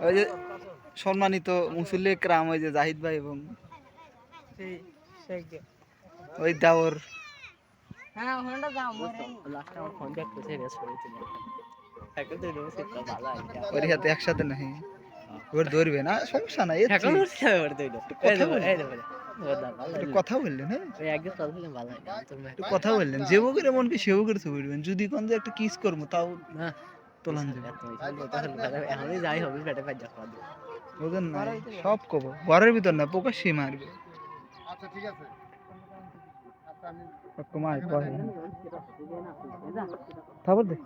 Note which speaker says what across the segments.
Speaker 1: ওই যে সম্মানিত মুসল্লি একরাম ওই যে জাহিদ ভাই এবং ওই দাওর ওর সাথে একসাথে নাই ওর ধরবে না সমস্যা নাই কথা বললেন কথা বললেন যে বুকের এমনকি সে বুকের ছবি উঠবেন যদি কোন যে একটা কিস করবো তাও তোলান ওদের না সব কব ঘরের ভিতর না প্রকাশ্যে মারবে আচ্ছা ঠিক আছে খবর দে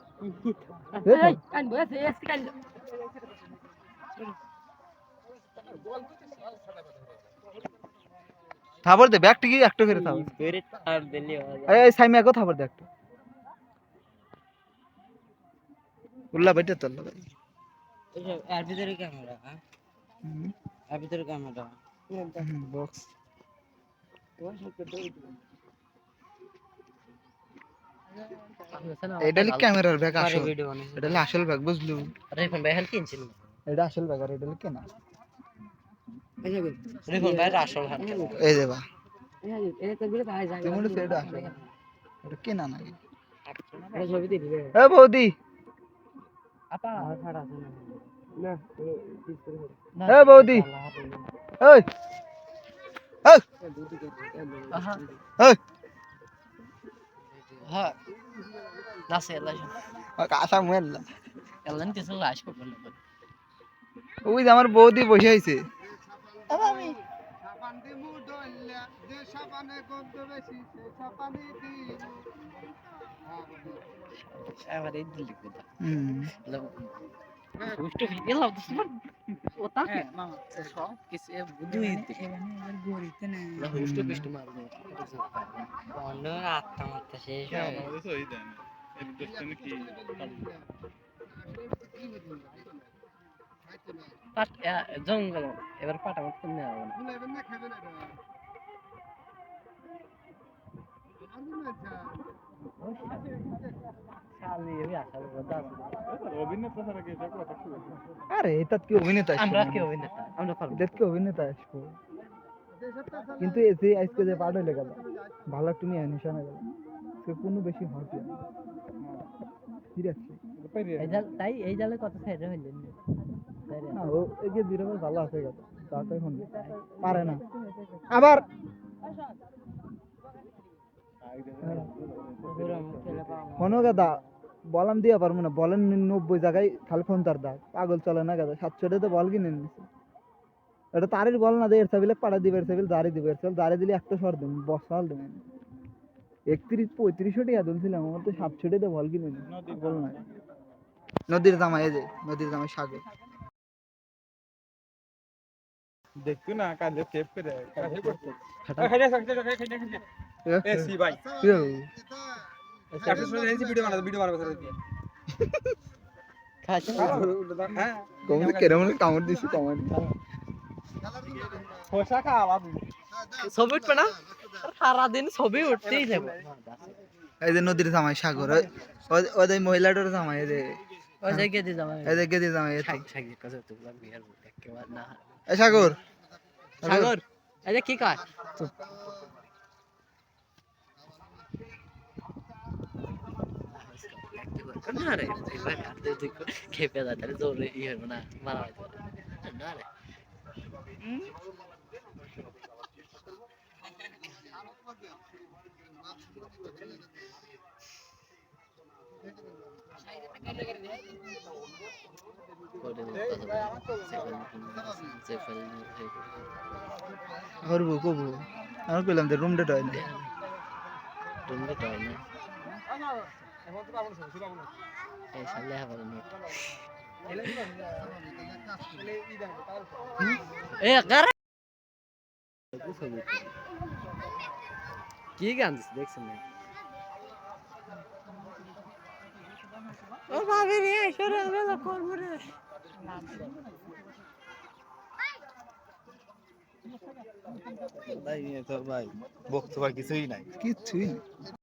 Speaker 1: খবর দে ব্যাগটা কি একটা করে খবর এই সাইমে কো খবর দে একটা উল্লা বেটে তোল ভাই এর ভিতরে ক্যামেরা এর ভিতরে ক্যামেরা বক্স এটা লি ক্যামেরার ব্যাগ আসল এটা লি আসল ব্যাগ বুঝলু রেফন ভাই হেল কিনছিল এটা আসল ব্যাগ আর এটা লি কেনা রেফন ভাই আসল হাত এই দেবা এই তো বিলে ভাই যায় তুমি মনে সেটা আসল এটা কেনা না এটা ছবি দিবি এ বৌদি আপা ছাড়া আছে না এ বৌদি ওই ওই ওই হ্যাঁ লাসে লাসে কাঁচা মুয়েল্লা এলেন কিছু লাশ করবেন ওই যে আমার বৌদি বসে আইছে আমি সাবান দিমু ডল্লা যে সাবানে গন্ধ বেশি সে সাবানে দিমু আবার এই দিলি কথা উষ্টো ভিডিও লাভ দিছ ওটা মামা সব কিছু বুঝুই দিতে এবার গরিতে না উষ্টো বিষ্ট মারবে অন্য আত্মা মাত্রা শেষ হয় আমাদের তো এই দেন এই কোশ্চেন কি পাট জঙ্গল এবার পাটা মত করতে হবে না এবার না খাবে না আরে এটা কি অভিনেতা আমরা কি অভিনেতা আমরা পারবো এটা কি অভিনেতা আসবো কিন্তু এই যে আজকে যে পাঠ হইলে গেল ভালো একটু নিয়ে নিশানা গেল সে কোনো বেশি হয় কি তাই এই জালে কত সাইডে হইলেন না ও এই যে বিরবে ভালো আছে গেল তাতে হন পারে না আবার ফোনও গাদা বলাম দিয়া পারবো না বলেন 90 জায়গায় খালি ফোন তার দাগ পাগল চলে না গাদা 700 তো বল কিনে নিছে এটা তারের বল না দে এর সাবিলে পাড়া দিবে এর সাবিল দাঁড়ি দিবে এর সাবিল দাঁড়ি দিলে একটা শট দেন বসাল দেন 31 35 টাকা দিছিলাম আমার তো 700 টাকা বল কিনে নি বল না নদীর জামাই এই যে নদীর জামাই সাগর দেখতো না কালে টেপ করে কাছে করতে খাইয়া সাকতে খাইয়া এ সি ভাই এটা শুনে এই ভিডিও বানাবো করে দিয়ে খাচ্ছি হ্যাঁ কমে কেরম কামড় দিছি কমেন্ট পোশাক খাওয়া ছবি উঠবে না সারা দিন ছবি উঠতেই থাকবে এই যে নদীর জামাই সাগর ওই যে মহিলাটার জামাই এই যে ওই যে গেদি জামাই এই যে গেদি জামাই সাগর কাছে তো বিয়ার একেবারে না এই সাগর সাগর এই যে কি কাজ না রে ভাই হাতে দেখো খেপে যাচ্ছে জোরে ই হবে না মারা হবে না রে করবো কবো আমি কইলাম যে রুম ডেট হয় না রুম ডেট হয় না এই সালে হবে না এ গারা কি গান দেখছেন না ও ভাবি রে সরে বেলা করব রে ভাই তো ভাই বক্তব্য কিছুই নাই